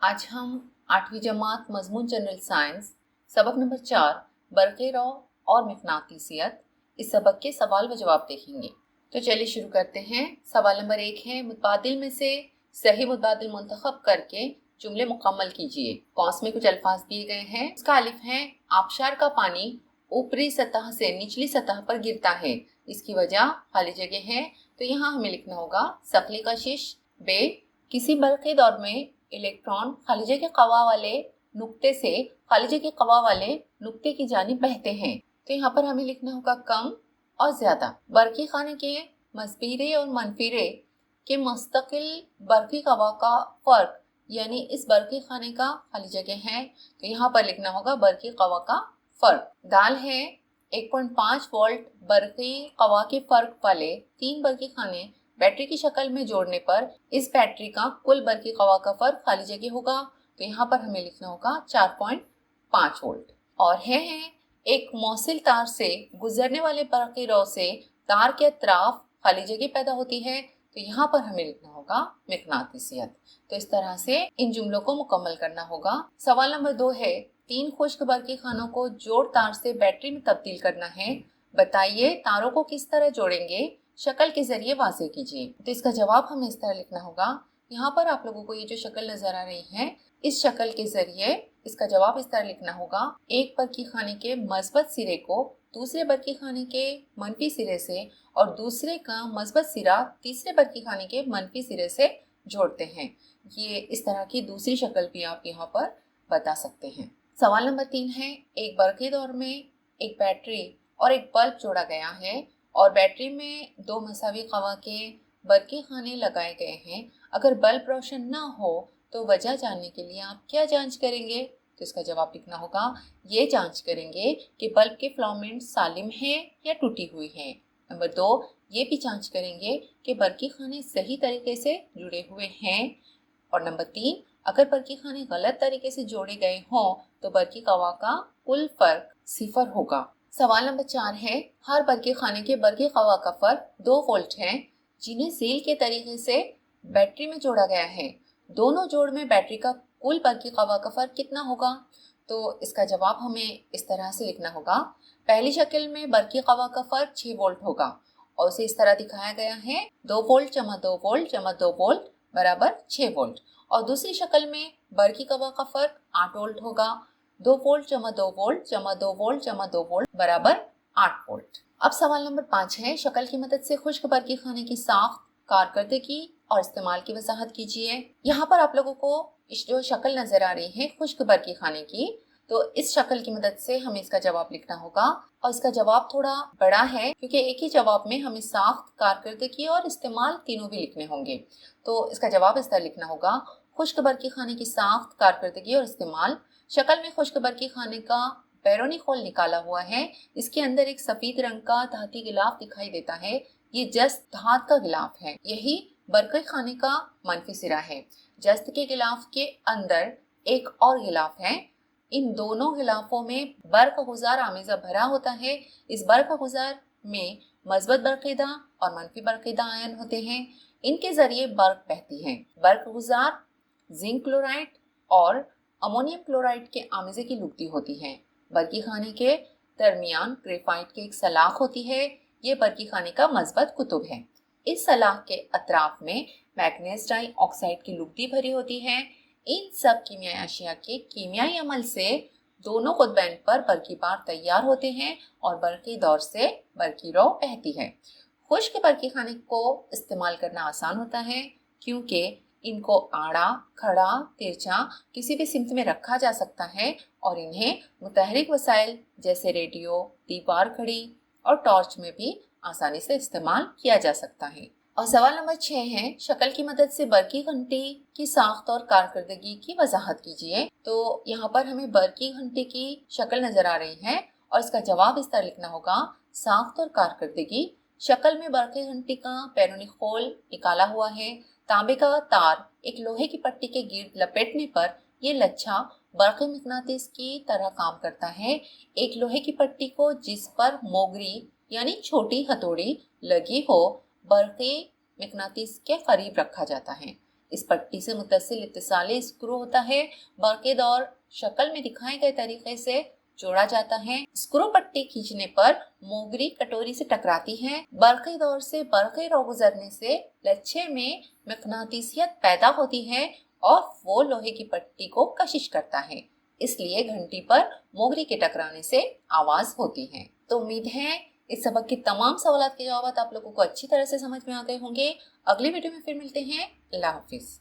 आज हम 8वीं जमात मजमून जनरल साइंस सबक नंबर 4 बरक़े रौ और मिक़नातीसियत इस सबक के सवाल व जवाब देखेंगे। तो चलिए शुरू करते हैं। सवाल नंबर 1 है, मुतबादिल में से सही मुतबादिल मुंतखब करके जुमले मुकम्मल कीजिए। कौंस में कुछ अल्फाज दिए गए हैं। इसका अलिफ है, आबशार का पानी ऊपरी सतह से निचली सतह पर गिरता है, इसकी वजह खाली जगह है। तो यहाँ हमें लिखना होगा सक़ली कशिश। बे, किसी बरक़ी दौर में इलेक्ट्रॉन खालिजे के कवा वाले नुक्ते से खालिजे के कवा वाले नुक्ते की जानिब बहते हैं। तो यहाँ पर हमें लिखना होगा कम और ज्यादा। बरक़ी खाने के मस्बीरे और मनफीरे के मुस्तकिल बरक़ी कवा का फर्क, यानी इस बरक़ी खाने का खाली जगह है, तो यहाँ पर लिखना होगा बरक़ी कवा का फर्क। दाल है, 1.5 वोल्ट बरक़ी कवा के फर्क वाले 3 बरक़ी खाने बैटरी की शक्ल में जोड़ने पर इस बैटरी का कुल बरक़ी कवा का फर्क खाली जगह होगा। तो यहाँ पर हमें लिखना होगा 4.5 वोल्ट। और है एक मौसिल तार से गुजरने वाले बरक़ी रौ से तार के अतराफ खाली जगह पैदा होती है, तो यहाँ पर हमें लिखना होगा मिक़नातीसियत। तो इस तरह से इन जुमलों को मुकम्मल करना होगा। सवाल नंबर 2 है, 3 खुश्क बरक़ी खानों को जोड़ तार से बैटरी में तब्दील करना है। बताइए तारों को किस तरह जोड़ेंगे, शक्ल के जरिए वाज़ेह कीजिए। तो इसका जवाब हमें इस तरह लिखना होगा। यहाँ पर आप लोगों को ये जो शक्ल नजर आ रही है, इस शक्ल के जरिए इसका जवाब इस तरह लिखना होगा। एक बरक़ी खाने के मस्बत सिरे को दूसरे बरक़ी खाने के मनफी सिरे से और दूसरे का मस्बत सिरा तीसरे बरक़ी खाने के मनफी सिरे से जोड़ते हैं। ये इस तरह की दूसरी शक्ल भी आप यहाँ पर बता सकते हैं। सवाल नंबर 3 है, एक बरक़ी दौर में एक बैटरी और एक बल्ब जोड़ा गया है और बैटरी में 2 मसावी कवा के बरक़ी खाने लगाए गए हैं। अगर बल्ब रोशन ना हो तो वजह जानने के लिए आप क्या जांच करेंगे? तो इसका जवाब लिखना होगा, ये जांच करेंगे कि बल्ब के फिलामेंट सालिम हैं या टूटी हुई हैं। नंबर 2, ये भी जांच करेंगे कि बरक़ी खाने सही तरीके से जुड़े हुए हैं। और नंबर 3, अगर बरक़ी खाने गलत तरीके से जोड़े गए हों तो बरक़ी कवा का कुल फर्क 0 होगा। सवाल नंबर 4 है, हर बरक़ी खाने के बरक़ी कवा का फर्क 2 वोल्ट है, जिन्हें सील के तरीके से बैटरी में जोड़ा गया है। दोनों जोड़ में बैटरी का कुल बरक़ी कवा का फर्क कितना होगा? तो इसका जवाब हमें इस तरह से लिखना होगा। पहली शक्ल में बरक़ी कवा का फर्क 6 वोल्ट होगा और उसे इस तरह दिखाया गया है, 2 वोल्ट जमा 2 वोल्ट जमा 2 वोल्ट बराबर 6 वोल्ट। और दूसरी शक्ल में बरक़ी कवा का फर्क 8 वोल्ट होगा, 2 वोल्ट जमा 2 वोल्ट जमा 2 वोल्ट जमा 2 वोल्ट बराबर 8 वोल्ट। अब सवाल नंबर 5 है, शक्ल की मदद से खुश्क बरक़ी खाने की साख्त, कारकर्दगी और इस्तेमाल की वजाहत कीजिए। यहाँ पर आप लोगों को इस जो शक्ल नजर आ रही है खुश्क बरक़ी खाने की, तो इस शक्ल की मदद से हमें इसका जवाब लिखना होगा। और इसका जवाब थोड़ा बड़ा है क्योंकि एक ही जवाब में हमें साख्त, कारकर्दगी और इस्तेमाल तीनों भी लिखने होंगे। तो इसका जवाब इस तरह लिखना होगा, खुश्क बरक़ी खाने की साख्त, कारकर्दगी और इस्तेमाल। शक्ल में खुश्क बरक़ी खाने का बैरूनी खोल निकाला हुआ है, इसके अंदर एक सफेद रंग का धाती गिलाफ दिखाई देता है। ये जस्त धात का गिलाफ है, यही बरक़ी खाने का मनफी सिरा है। जस्त के गिलाफ के अंदर एक और गिलाफ है, इन दोनों गिलाफों में बर्क गुजार आमेजा भरा होता है। इस बर्क गुजार में मजबूत बरक़ीदा और मनफी बरक़ीदा आयन होते हैं, इनके जरिए बर्क बहती है। बर्क गुजार जिंक क्लोराइड और अमोनियम क्लोराइड के आमेजे की लुगदी होती है। बरक़ी खाने के दरमियान ग्रेफाइट की एक सलाख होती है, ये बरक़ी खाने का मजबूत कुतुब है। इस सलाख के अतराफ में मैग्नीज डाइऑक्साइड की लुगदी भरी होती है। इन सब कीमियाई अशिया के कीमियाई अमल से दोनों कुतबैन पर बरक़ी बार तैयार होते हैं और बरक़ी दौर से बरक़ी रौ बहती है। खुश्क बरक़ी खाने को इस्तेमाल करना आसान होता है क्योंकि इनको आड़ा, खड़ा, तिरछा किसी भी सिमत में रखा जा सकता है और इन्हें मुतहरिक वसाइल जैसे रेडियो, दीवार घड़ी और टॉर्च में भी आसानी से इस्तेमाल किया जा सकता है। और सवाल नंबर 6 है, शक्ल की मदद से बरक़ी घंटी की साख्त और कारकर्दगी की वजाहत कीजिए। तो यहाँ पर हमें बरक़ी घंटी की शक्ल नजर आ रही है और इसका जवाब इस तरह लिखना होगा, साख्त और कारकर्दगी। शक्ल में बरक़ी घंटी का बैरूनी खोल निकाला हुआ है, तांबे का तार एक लोहे की पट्टी के गिर्द लपेटने पर ये लच्छा बरक़ी मिक़नातीस की तरह काम करता है। एक लोहे की पट्टी को जिस पर मोगरी यानी छोटी हथौड़ी लगी हो, बरक़ी मिक़नातीस के करीब रखा जाता है। इस पट्टी से मुत्तसिल इत्तिसाली स्क्रू होता है, बरक़े दौर शक्ल में दिखाए गए तरीके से जोड़ा जाता है। स्क्रू पट्टी खींचने पर मोगरी कटोरी से टकराती है। बरक़े दौर से बरक़े रॉ गुजरने से लच्छे में मकनातीसियत पैदा होती है और वो लोहे की पट्टी को कशिश करता है, इसलिए घंटी पर मोगरी के टकराने से आवाज होती है। तो उम्मीद है इस सबक के तमाम सवालों के जवाब आप लोगों को अच्छी तरह से समझ में आ गए होंगे। अगली वीडियो में फिर मिलते हैं। अल्लाह हाफिज।